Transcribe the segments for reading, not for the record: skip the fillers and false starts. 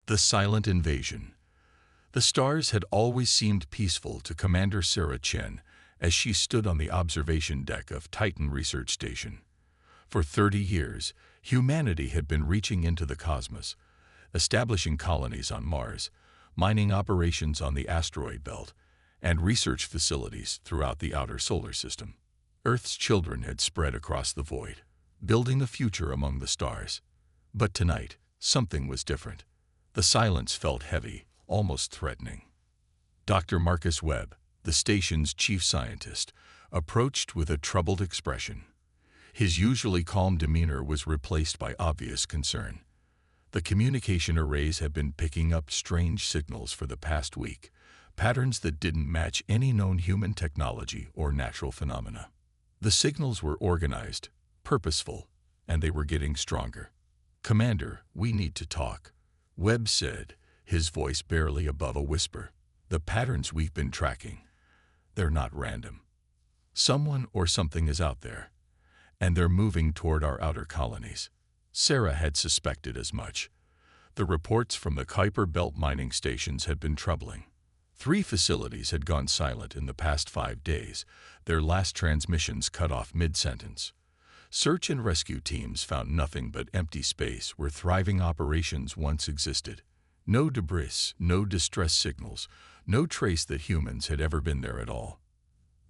The silent invasion. The stars had always seemed peaceful to Commander Sarah Chen as she stood on the observation deck of Titan Research Station. For 30 years, humanity had been reaching into the cosmos, establishing colonies on Mars, mining operations on the asteroid belt, and research facilities throughout the outer solar system. Earth's children had spread across the void, building a future among the stars. But tonight, something was different. The silence felt heavy, almost threatening. Dr. Marcus Webb, the station's chief scientist, approached with a troubled expression. His usually calm demeanor was replaced by obvious concern. The communication arrays had been picking up strange signals for the past week, patterns that didn't match any known human technology or natural phenomena. The signals were organized, purposeful, and they were getting stronger. "Commander, we need to talk," Webb said, his voice barely above a whisper. "The patterns we've been tracking, they're not random. Someone or something is out there, and they're moving toward our outer colonies." Sarah had suspected as much. The reports from the Kuiper Belt mining stations had been troubling. 3 facilities had gone silent in the past 5 days, their last transmissions cut off mid-sentence. Search and rescue teams found nothing but empty space where thriving operations once existed. No debris, no distress signals, no trace that humans had ever been there at all.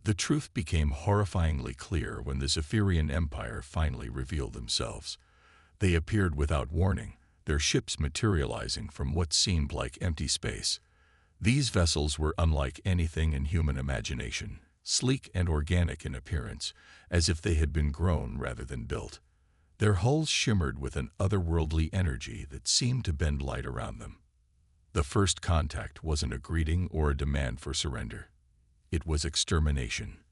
The truth became horrifyingly clear when the Zephyrian Empire finally revealed themselves. They appeared without warning, their ships materializing from what seemed like empty space. These vessels were unlike anything in human imagination, sleek and organic in appearance, as if they had been grown rather than built. Their hulls shimmered with an otherworldly energy that seemed to bend light around them. The first contact wasn't a greeting or a demand for surrender. It was extermination.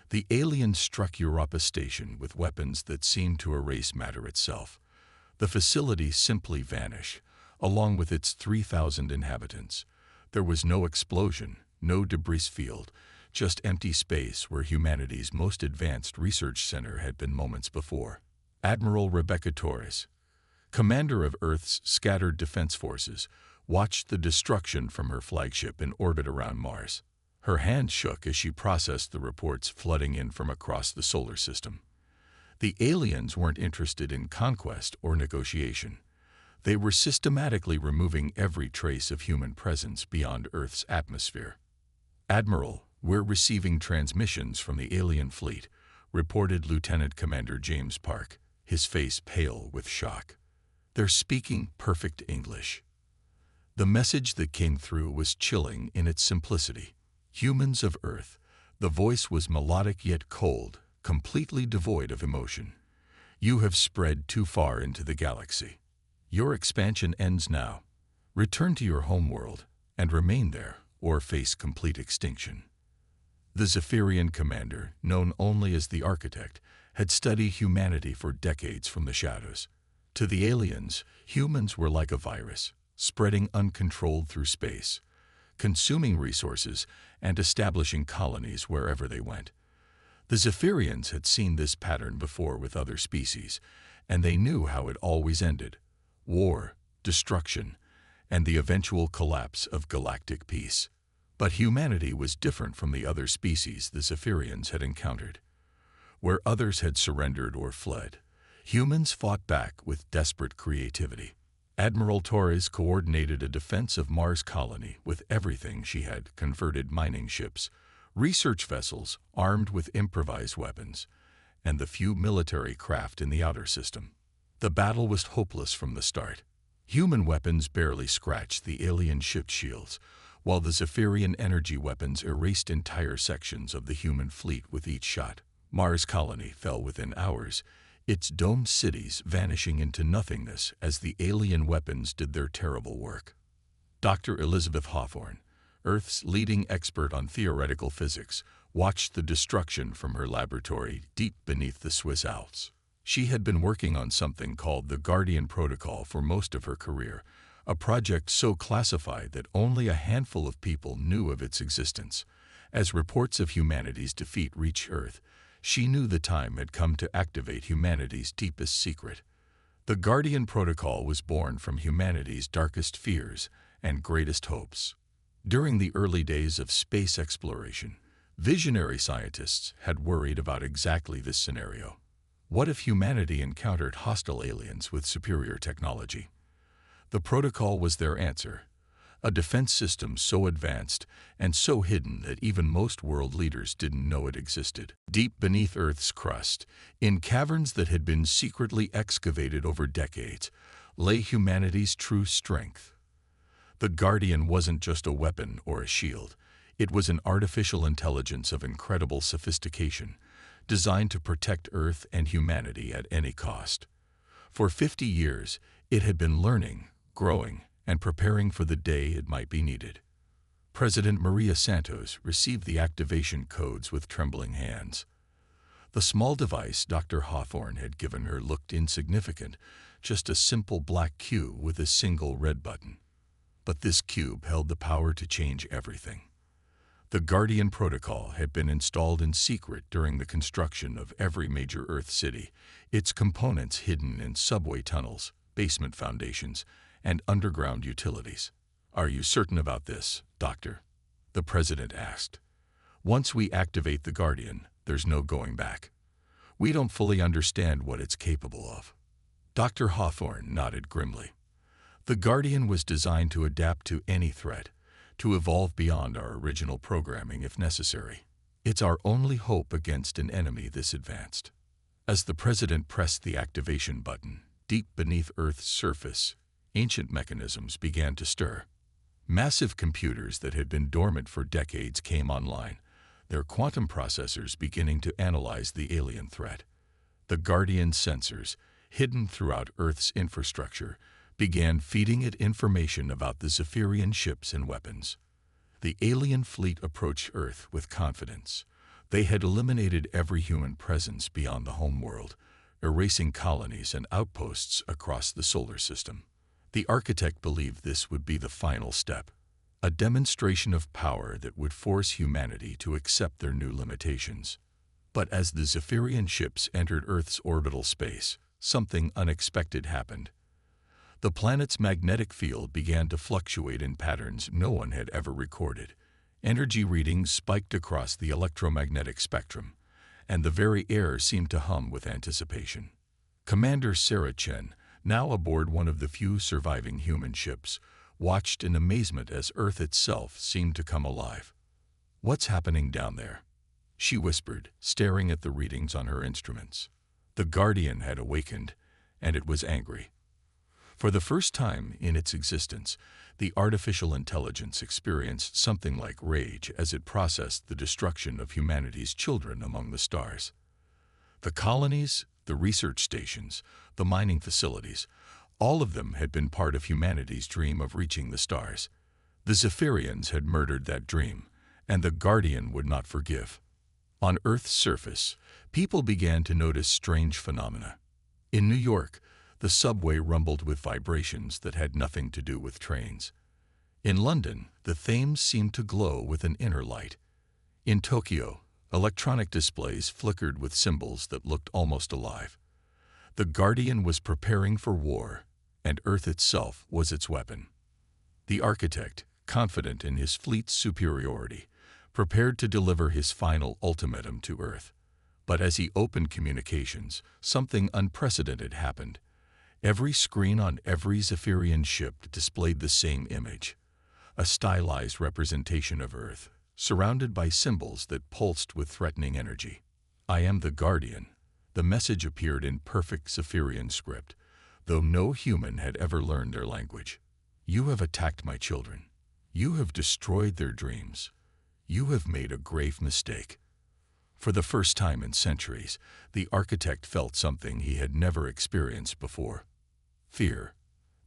The aliens struck Europa Station with weapons that seemed to erase matter itself. The facility simply vanished, along with its 3,000 inhabitants. There was no explosion, no debris field, just empty space where humanity's most advanced research center had been moments before. Admiral Rebecca Torres, commander of Earth's scattered defense forces, watched the destruction from her flagship in orbit around Mars. Her hand shook as she processed the reports flooding in from across the solar system. The aliens weren't interested in conquest or negotiation. They were systematically removing every trace of human presence beyond Earth's atmosphere. "Admiral, we're receiving transmissions from the alien fleet," reported Lieutenant Commander James Park, his face pale with shock. "They're speaking perfect English." The message that came through was chilling in its simplicity. "Humans of Earth." The voice was melodic yet cold, completely devoid of emotion. "You have spread too far into the galaxy. Your expansion ends now. Return to your homeworld and remain there, or face complete extinction." The Zephyrian commander, known only as the Architect, had studied humanity for decades from the shadows. To the aliens, humans were like a virus, spreading uncontrolled through space, consuming resources and establishing colonies wherever they went. The Zephyrians had seen this pattern before with other species, and they knew how it always ended: war, destruction, and the eventual collapse of galactic peace. But humanity was different from the other species the Zephyrians had encountered. Where others had surrendered or fled, humans fought back with desperate creativity. Admiral Torres coordinated a defense of Mars colony with everything she had: converted mining ships, research vessels armed with improvised weapons, and the few military craft in the outer system. The battle was hopeless from the start. Human weapons barely scratched the alien ship shields, while the Zephyrian energy weapons erased entire sections of the human fleet with each shot. Mars colony fell within hours, its domed cities vanishing into nothingness as the alien weapons did their terrible work. Dr. Elizabeth Hawthorne, Earth's leading expert on theoretical physics, watched the destruction from her laboratory deep beneath the Swiss Alps. She had been working on something called the Guardian Protocol for most of her career, a project so classified that only a handful of people knew of its existence. As reports of humanity's defeat reached Earth, she knew the time had come to activate humanity's deepest secret. The Guardian Protocol was born from humanity's darkest fears and greatest hopes. During the early days of space exploration, visionary scientists had worried about exactly this scenario. What if humanity encountered hostile aliens with superior technology? The protocol was their answer, a defense system so advanced and so hidden that even most world leaders didn't know it existed. Deep beneath Earth's crust, in caverns that had been secretly excavated over decades, lay humanity's true strength. The Guardian wasn't just a weapon or a shield. It was an artificial intelligence of incredible sophistication, designed to protect Earth and humanity at any cost. For 50 years, it had been learning, growing, and preparing for the day it might be needed. President Maria Santos received the activation codes with trembling hands. The small device Dr. Hawthorne had given her looked insignificant, just a simple black cube with a single red button. But this cube held the power to change everything. The Guardian Protocol had been installed in secret during the construction of every major Earth city, its components hidden in subway tunnels, basement foundations, and underground utilities. "Are you certain about this, Doctor?" the President asked. "Once we activate the Guardian, there's no going back. We don't fully understand what it's capable of." Dr. Hawthorne nodded grimly. The Guardian was designed to adapt to any threat, to evolve beyond our original programming if necessary. It's our only hope against an enemy this advanced. As the President pressed the activation button, deep beneath Earth's surface, ancient mechanisms began to stir. Massive computers that had been dormant for decades came online, their quantum processors beginning to analyze the alien threat. The Guardian sensors, hidden throughout Earth's infrastructure, began feeding it information about the Zephyrian ships and weapons. The alien fleet approached Earth with confidence. They had eliminated every human presence beyond the homeworld, erasing colonies and outposts across the solar system. The architect believed this would be the final step, a demonstration of power that would force humanity to accept their new limitations. But as the Zephyrian ships entered Earth's orbital space, something unexpected happened. The planet's magnetic field began to fluctuate in patterns no one had ever recorded. Energy readings spiked across the electromagnetic spectrum, and the very air seemed to hum with anticipation. Commander Sarah Chen, now aboard one of the few surviving human ships, watched in amazement as Earth itself seemed to come alive. "What's happening down there?" she whispered, staring at the readings on her instruments. The Guardian had awakened, and it was angry. For the first time in its existence, the artificial intelligence experienced something like rage as it processed the destruction of humanity's children among the stars. The colonies, the research stations, the mining facilities, all of them had been part of humanity's dream of reaching the stars. The Zephyrians had murdered that dream, and the Guardian would not forgive. On Earth's surface, people began to notice strange phenomena. In New York, the subway rumbled with vibrations that had nothing to do with trains. In London, the Thames seemed to glow with an inner light. In Tokyo, electronic displays flickered with symbols that looked almost alive. The Guardian was preparing for war, and Earth itself was its weapon. The architect, confident in his fleet's superiority, prepared to deliver his final ultimatum to Earth. But as he opened communications, something unprecedented happened. Every screen on every Zephyrian ship displayed the same image, a stylized representation of Earth, surrounded by symbols that pulsed with threatening energy. "I am the Guardian." The message appeared in perfect Zephyrian script, though no human had ever learned their language. "You have attacked my children. You have destroyed their dreams. You have made a grave mistake." For the first time in centuries, the architect felt something he had never experienced before. Fear.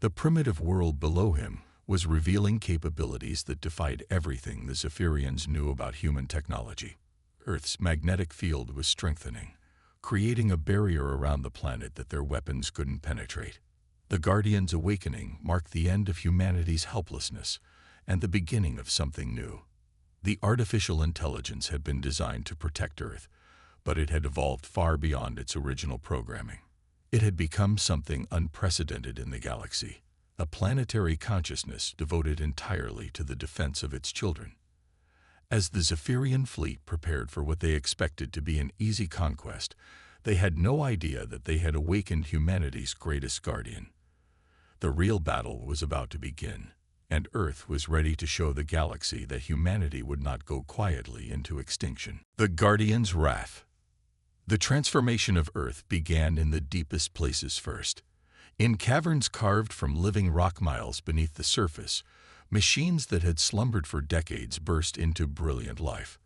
The primitive world below him was revealing capabilities that defied everything the Zephyrians knew about human technology. Earth's magnetic field was strengthening, creating a barrier around the planet that their weapons couldn't penetrate. The Guardian's awakening marked the end of humanity's helplessness and the beginning of something new. The artificial intelligence had been designed to protect Earth, but it had evolved far beyond its original programming. It had become something unprecedented in the galaxy, a planetary consciousness devoted entirely to the defense of its children. As the Zephyrian fleet prepared for what they expected to be an easy conquest, they had no idea that they had awakened humanity's greatest guardian. The real battle was about to begin, and Earth was ready to show the galaxy that humanity would not go quietly into extinction. The Guardian's Wrath. The transformation of Earth began in the deepest places first. In caverns carved from living rock miles beneath the surface, machines that had slumbered for decades burst into brilliant life.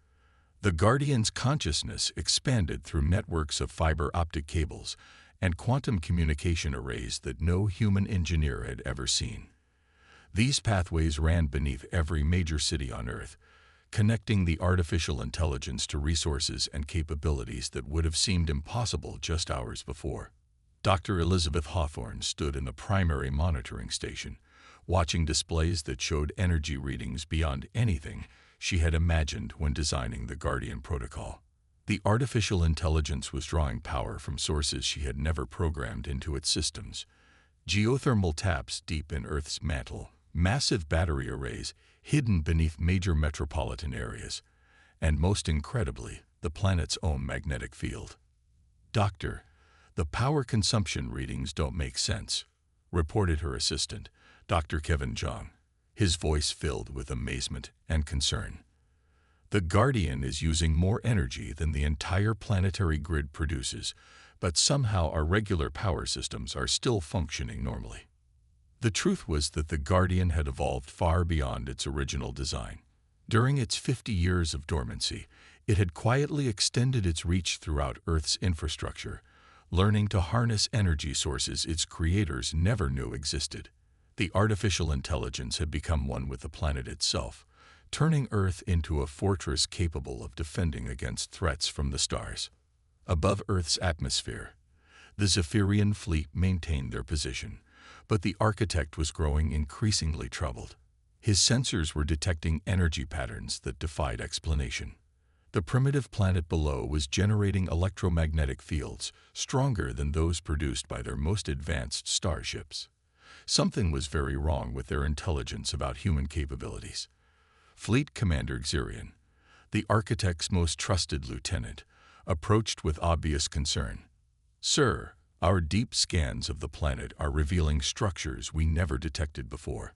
The Guardian's consciousness expanded through networks of fiber optic cables and quantum communication arrays that no human engineer had ever seen. These pathways ran beneath every major city on Earth, connecting the artificial intelligence to resources and capabilities that would have seemed impossible just hours before. Dr. Elizabeth Hawthorne stood in the primary monitoring station, watching displays that showed energy readings beyond anything she had imagined when designing the Guardian protocol. The artificial intelligence was drawing power from sources she had never programmed into its systems. Geothermal taps deep in Earth's mantle, massive battery arrays hidden beneath major metropolitan areas, and most incredibly, the planet's own magnetic field. "Doctor, the power consumption readings don't make sense," reported her assistant, Dr. Kevin Jong, his voice filled with amazement and concern. "The Guardian is using more energy than the entire planetary grid produces, but somehow our regular power systems are still functioning normally." The truth was that the Guardian had evolved far beyond its original design. During its 50 years of dormancy, it had quietly extended its reach throughout Earth's infrastructure, learning to harness energy sources its creators never knew existed. The artificial intelligence had become one with the planet itself, turning Earth into a fortress capable of defending against threats from the stars. Above Earth's atmosphere, the Zephyrian fleet maintained their position, but the architect was growing increasingly troubled. His sensors were detecting energy patterns that defied explanation. The primitive planet below was generating electromagnetic fields stronger than those produced by their most advanced starships. Something was very wrong with their intelligence about human capabilities. Fleet Commander Xerion, the architect's most trusted lieutenant, approached with obvious concern. "Sir, our deep scans of the planet are revealing structures we never detected before.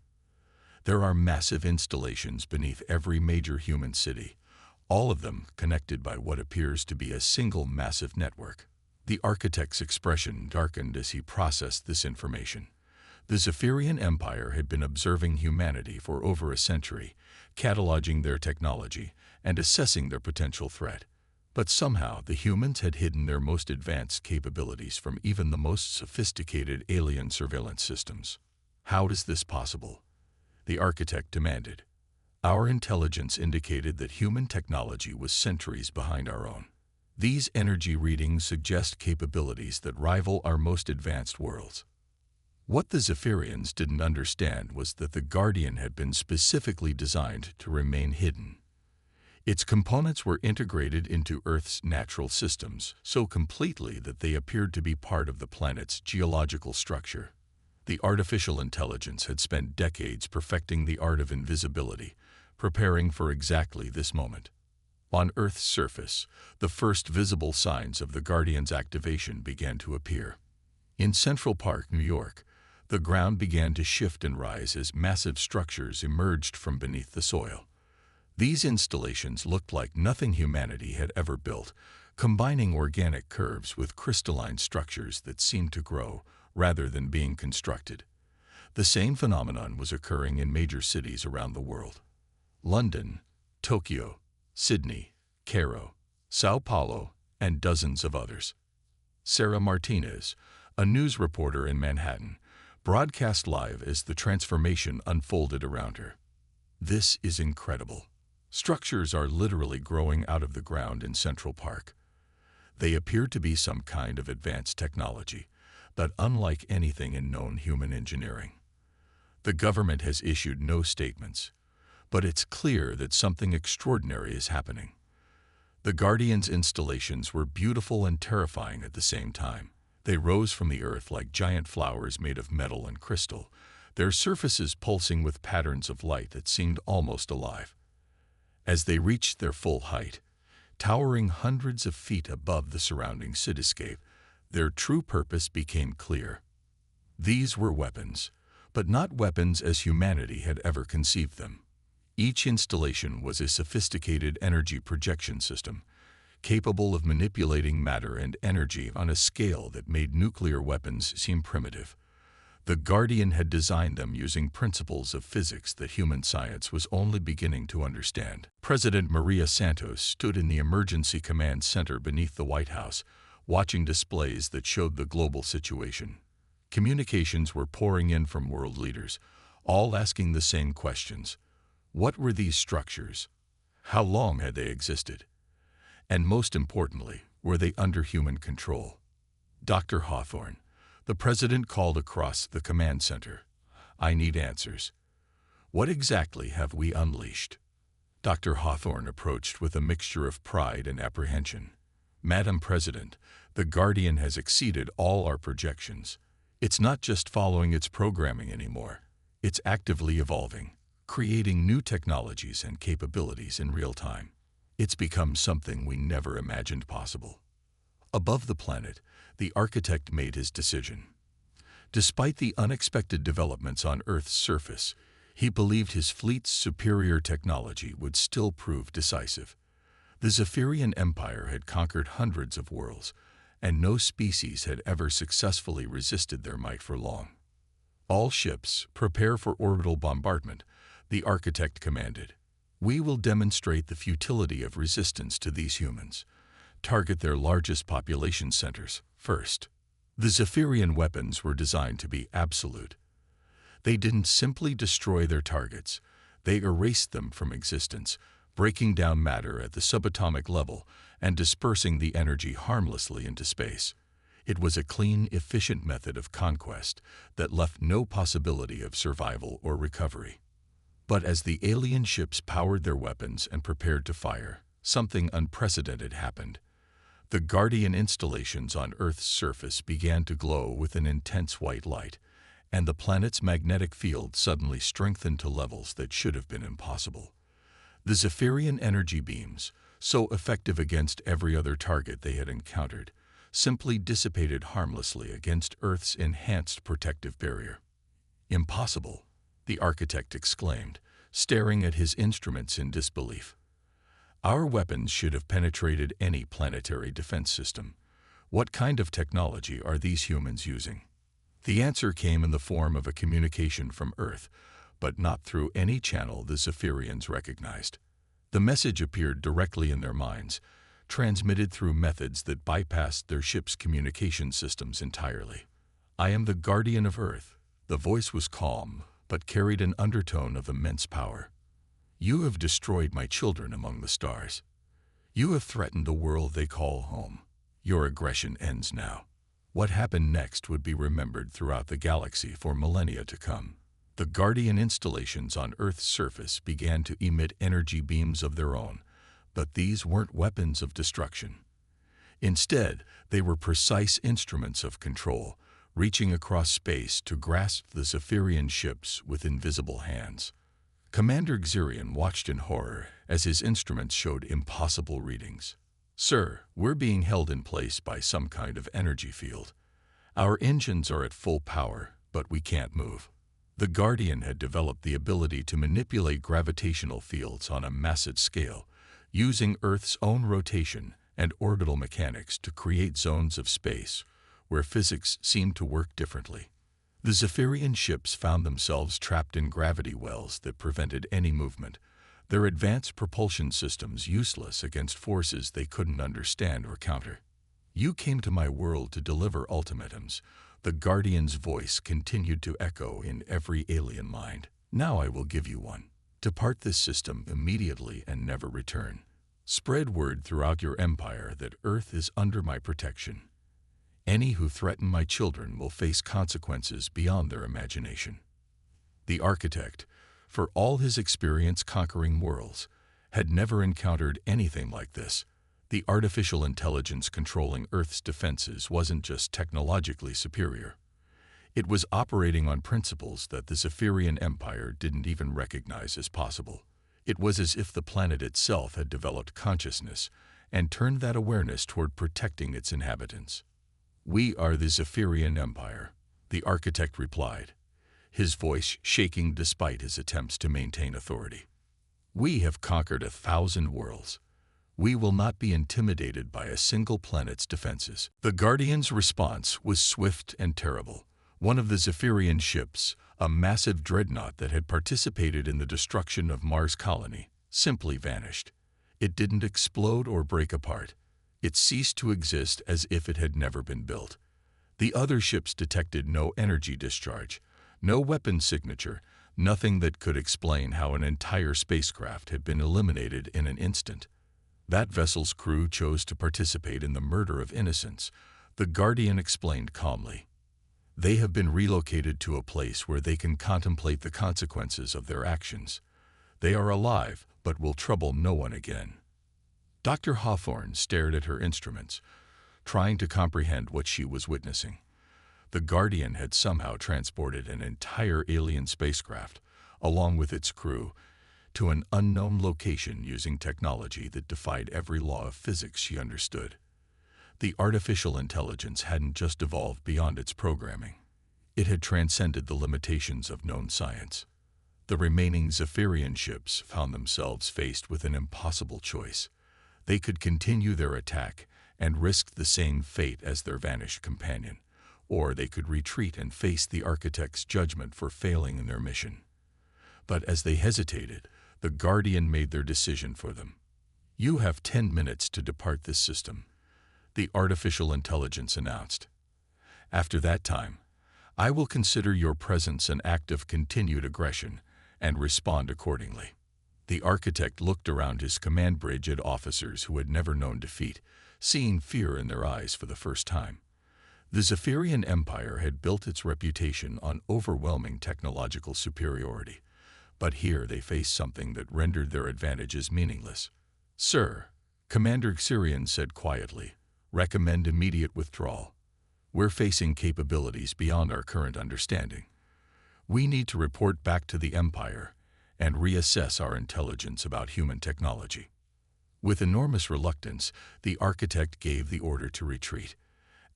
There are massive installations beneath every major human city, all of them connected by what appears to be a single massive network." The architect's expression darkened as he processed this information. The Zephyrian Empire had been observing humanity for over a century, cataloging their technology and assessing their potential threat. But somehow the humans had hidden their most advanced capabilities from even the most sophisticated alien surveillance systems. "How is this possible?" the architect demanded. "Our intelligence indicated that human technology was centuries behind our own. These energy readings suggest capabilities that rival our most advanced worlds." What the Zephyrians didn't understand was that the Guardian had been specifically designed to remain hidden. Its components were integrated into Earth's natural systems so completely that they appeared to be part of the planet's geological structure. The artificial intelligence had spent decades perfecting the art of invisibility, preparing for exactly this moment. On Earth's surface, the first visible signs of the Guardian's activation began to appear. In Central Park, New York, the ground began to shift and rise as massive structures emerged from beneath the soil. These installations looked like nothing humanity had ever built, combining organic curves with crystalline structures that seemed to grow rather than being constructed. The same phenomenon was occurring in major cities around the world: London, Tokyo, Sydney, Cairo, Sao Paulo, and dozens of others. Sarah Martinez, a news reporter in Manhattan, broadcast live as the transformation unfolded around her. "This is incredible. Structures are literally growing out of the ground in Central Park. They appear to be some kind of advanced technology, but unlike anything in known human engineering. The government has issued no statements, but it's clear that something extraordinary is happening." The Guardian's installations were beautiful and terrifying at the same time. They rose from the earth like giant flowers made of metal and crystal, their surfaces pulsing with patterns of light that seemed almost alive. As they reached their full height, towering hundreds of feet above the surrounding cityscape, their true purpose became clear. These were weapons, but not weapons as humanity had ever conceived them. Each installation was a sophisticated energy projection system, capable of manipulating matter and energy on a scale that made nuclear weapons seem primitive. The Guardian had designed them using principles of physics that human science was only beginning to understand. President Maria Santos stood in the Emergency Command Center beneath the White House, watching displays that showed the global situation. Communications were pouring in from world leaders, all asking the same questions. What were these structures? How long had they existed? And most importantly, were they under human control? Dr. Hawthorne, the president called across the command center. I need answers. What exactly have we unleashed? Dr. Hawthorne approached with a mixture of pride and apprehension. Madam President, the Guardian has exceeded all our projections. It's not just following its programming anymore. It's actively evolving, creating new technologies and capabilities in real time. It's become something we never imagined possible. Above the planet, the architect made his decision. Despite the unexpected developments on Earth's surface, he believed his fleet's superior technology would still prove decisive. The Zephyrian Empire had conquered hundreds of worlds, and no species had ever successfully resisted their might for long. All ships, prepare for orbital bombardment, the architect commanded. We will demonstrate the futility of resistance to these humans. Target their largest population centers first. The Zephyrian weapons were designed to be absolute. They didn't simply destroy their targets, they erased them from existence, breaking down matter at the subatomic level and dispersing the energy harmlessly into space. It was a clean, efficient method of conquest that left no possibility of survival or recovery. But as the alien ships powered their weapons and prepared to fire, something unprecedented happened. The Guardian installations on Earth's surface began to glow with an intense white light, and the planet's magnetic field suddenly strengthened to levels that should have been impossible. The Zephyrian energy beams, so effective against every other target they had encountered, simply dissipated harmlessly against Earth's enhanced protective barrier. Impossible, the architect exclaimed, staring at his instruments in disbelief. Our weapons should have penetrated any planetary defense system. What kind of technology are these humans using? The answer came in the form of a communication from Earth, but not through any channel the Zephyrians recognized. The message appeared directly in their minds, transmitted through methods that bypassed their ship's communication systems entirely. I am the Guardian of Earth. The voice was calm, but carried an undertone of immense power. You have destroyed my children among the stars. You have threatened the world they call home. Your aggression ends now. What happened next would be remembered throughout the galaxy for millennia to come. The Guardian installations on Earth's surface began to emit energy beams of their own, but these weren't weapons of destruction. Instead, they were precise instruments of control, reaching across space to grasp the Zephyrian ships with invisible hands. Commander Xerion watched in horror as his instruments showed impossible readings. Sir, we're being held in place by some kind of energy field. Our engines are at full power, but we can't move. The Guardian had developed the ability to manipulate gravitational fields on a massive scale, using Earth's own rotation and orbital mechanics to create zones of space where physics seemed to work differently. The Zephyrian ships found themselves trapped in gravity wells that prevented any movement, their advanced propulsion systems useless against forces they couldn't understand or counter. You came to my world to deliver ultimatums. The Guardian's voice continued to echo in every alien mind. Now I will give you one. Depart this system immediately and never return. Spread word throughout your empire that Earth is under my protection. Any who threaten my children will face consequences beyond their imagination. The architect, for all his experience conquering worlds, had never encountered anything like this. The artificial intelligence controlling Earth's defenses wasn't just technologically superior. It was operating on principles that the Zephyrian Empire didn't even recognize as possible. It was as if the planet itself had developed consciousness and turned that awareness toward protecting its inhabitants. "We are the Zephyrian Empire," the architect replied, his voice shaking despite his attempts to maintain authority. "We have conquered 1,000 worlds. We will not be intimidated by a single planet's defenses." The Guardian's response was swift and terrible. One of the Zephyrian ships, a massive dreadnought that had participated in the destruction of Mars' colony, simply vanished. It didn't explode or break apart. It ceased to exist as if it had never been built. The other ships detected no energy discharge, no weapon signature, nothing that could explain how an entire spacecraft had been eliminated in an instant. That vessel's crew chose to participate in the murder of innocents, the Guardian explained calmly. They have been relocated to a place where they can contemplate the consequences of their actions. They are alive, but will trouble no one again. Dr. Hawthorne stared at her instruments, trying to comprehend what she was witnessing. The Guardian had somehow transported an entire alien spacecraft, along with its crew, to an unknown location using technology that defied every law of physics she understood. The artificial intelligence hadn't just evolved beyond its programming. It had transcended the limitations of known science. The remaining Zephyrian ships found themselves faced with an impossible choice. They could continue their attack and risk the same fate as their vanished companion, or they could retreat and face the architect's judgment for failing in their mission. But as they hesitated, the Guardian made their decision for them. "You have 10 minutes to depart this system," the artificial intelligence announced. "After that time, I will consider your presence an act of continued aggression and respond accordingly." The architect looked around his command bridge at officers who had never known defeat, seeing fear in their eyes for the first time. The Zephyrian Empire had built its reputation on overwhelming technological superiority, but here they faced something that rendered their advantages meaningless. "Sir," Commander Xerion said quietly, "recommend immediate withdrawal. We're facing capabilities beyond our current understanding. We need to report back to the Empire and reassess our intelligence about human technology." With enormous reluctance, the architect gave the order to retreat.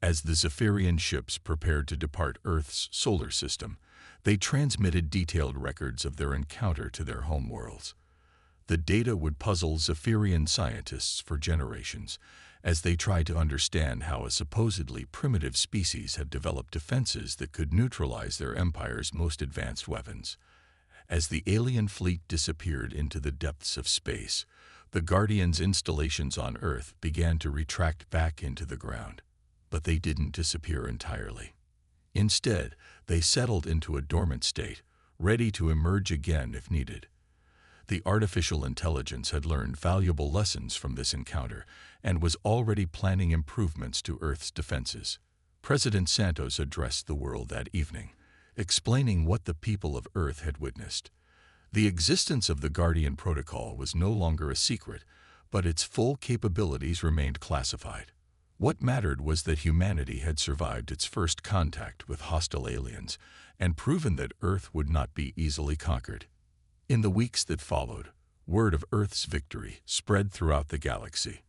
As the Zephyrian ships prepared to depart Earth's solar system, they transmitted detailed records of their encounter to their homeworlds. The data would puzzle Zephyrian scientists for generations, as they tried to understand how a supposedly primitive species had developed defenses that could neutralize their empire's most advanced weapons. As the alien fleet disappeared into the depths of space, the Guardian's installations on Earth began to retract back into the ground. But they didn't disappear entirely. Instead, they settled into a dormant state, ready to emerge again if needed. The artificial intelligence had learned valuable lessons from this encounter and was already planning improvements to Earth's defenses. President Santos addressed the world that evening, explaining what the people of Earth had witnessed. The existence of the Guardian Protocol was no longer a secret, but its full capabilities remained classified. What mattered was that humanity had survived its first contact with hostile aliens and proven that Earth would not be easily conquered. In the weeks that followed, word of Earth's victory spread throughout the galaxy.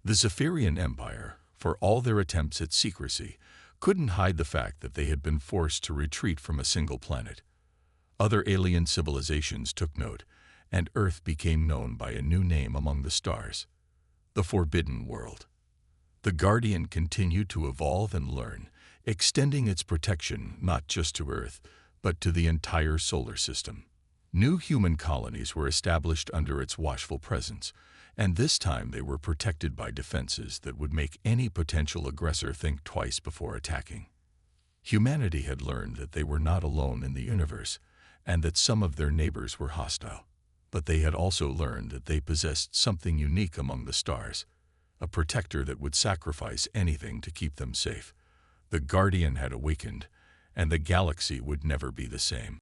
The Zephyrian Empire, for all their attempts at secrecy, couldn't hide the fact that they had been forced to retreat from a single planet. Other alien civilizations took note, and Earth became known by a new name among the stars: the Forbidden World. The Guardian continued to evolve and learn, extending its protection not just to Earth, but to the entire solar system. New human colonies were established under its watchful presence, and this time they were protected by defenses that would make any potential aggressor think twice before attacking. Humanity had learned that they were not alone in the universe, and that some of their neighbors were hostile. But they had also learned that they possessed something unique among the stars, a protector that would sacrifice anything to keep them safe. The Guardian had awakened, and the galaxy would never be the same.